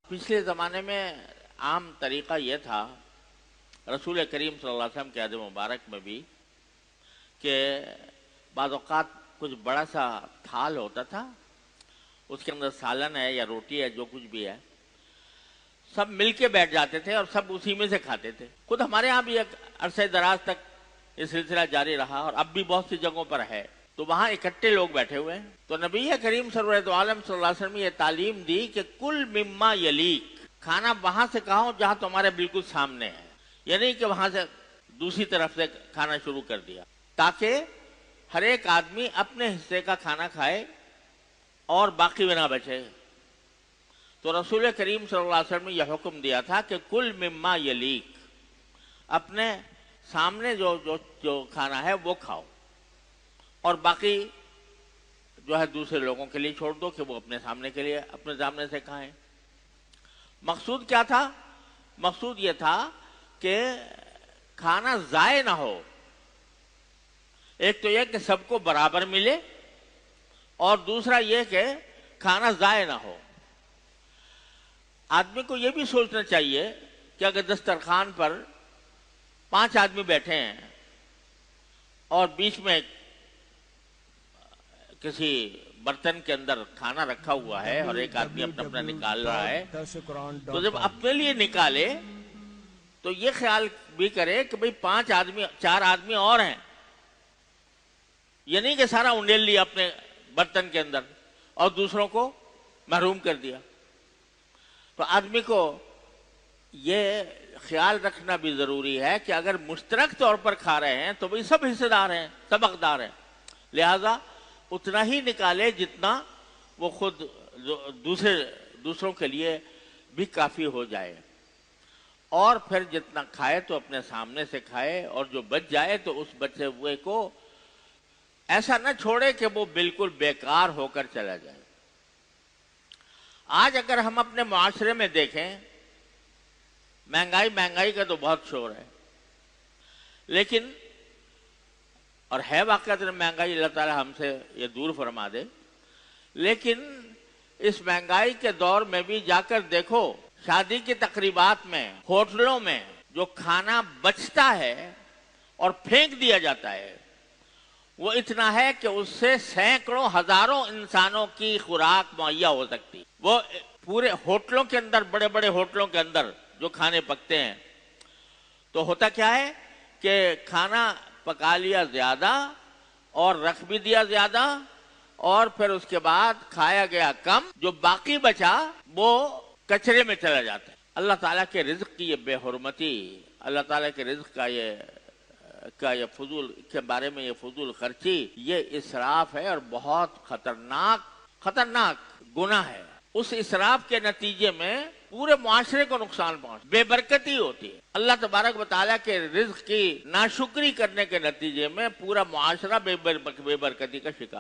पिछले ज़माने में आम तरीक़ा ये था, रसूल करीम सल्लल्लाहु अलैहि वसल्लम के अहद मुबारक में भी, कि बाज़ औक़ात कुछ बड़ा सा थाल होता था, उसके अंदर सालन है या रोटी है, जो कुछ भी है, सब मिल के बैठ जाते थे और सब उसी में से खाते थे। खुद हमारे यहाँ भी एक अरसे दराज तक ये सिलसिला जारी रहा और अब भी बहुत सी जगहों पर है। तो वहाँ इकट्ठे लोग बैठे हुए हैं, तो नबी करीम सल्लल्लाहु अलैहि वसल्लम ने ये तालीम दी कि कुल मिम्मा यलीक, खाना वहां से खाओ जहां तुम्हारे बिल्कुल सामने है, ये नहीं कि वहां से दूसरी तरफ से खाना शुरू कर दिया, ताकि हर एक आदमी अपने हिस्से का खाना खाए और बाकी भी ना बचे। तो रसूल करीम सल्लल्लाहु अलैहि वसल्लम ने यह हुक्म दिया था कि कुल मिम्मा यलीक, अपने सामने जो खाना है वो खाओ और बाकी जो है दूसरे लोगों के लिए छोड़ दो कि वो अपने सामने से खाएं। मकसूद क्या था? मकसूद ये था कि खाना जाए ना हो। एक तो यह कि सबको बराबर मिले और दूसरा यह कि खाना जाए ना हो। आदमी को यह भी सोचना चाहिए कि अगर दस्तरखान पर 5 आदमी बैठे हैं और बीच में किसी बर्तन के अंदर खाना रखा हुआ है और एक आदमी अपना अपना निकाल रहा है, तो जब अपने लिए निकाले तो ये ख्याल भी करे कि भाई 4 आदमी और हैं। ये नहीं कि सारा उंडेल लिया अपने बर्तन के अंदर और दूसरों को महरूम कर दिया। तो आदमी को ये ख्याल रखना भी जरूरी है कि अगर मुश्तरक तौर पर खा रहे हैं तो भाई सब हिस्सेदार हैं, सब हकदार हैं, लिहाजा उतना ही निकाले जितना वो खुद दूसरों के लिए भी काफी हो जाए, और फिर जितना खाए तो अपने सामने से खाए और जो बच जाए तो उस बचे हुए को ऐसा न छोड़े कि वो बिल्कुल बेकार होकर चला जाए। आज अगर हम अपने मुआशरे में देखें, महंगाई का तो बहुत शोर है, लेकिन और है वाक़अत महंगाई, अल्लाह ताला हमसे ये दूर फरमा दे, लेकिन इस महंगाई के दौर में भी जाकर देखो, शादी की तकरीबात में, होटलों में जो खाना बचता है और फेंक दिया जाता है, वो इतना है कि उससे सैकड़ों हजारों इंसानों की खुराक मुहैया हो सकती। वो पूरे होटलों के अंदर, बड़े बड़े होटलों के अंदर जो खाने पकते हैं, तो होता क्या है कि खाना पका लिया ज्यादा और रख भी दिया ज्यादा, और फिर उसके बाद खाया गया कम, जो बाकी बचा वो कचरे में चला जाता है। अल्लाह ताला के रिज्क की ये बेहुरमती, अल्लाह ताला के रिज्क का ये फजूल के बारे में ये फजूल खर्ची, ये इसराफ है और बहुत खतरनाक गुनाह है। उस इसराफ के नतीजे में पूरे मुआशरे को नुकसान बेबरकती होती है। अल्लाह तबारक व तआला के रिज्क की नाशुक्री करने के नतीजे में पूरा मुआशरा बेबरकती का शिकार।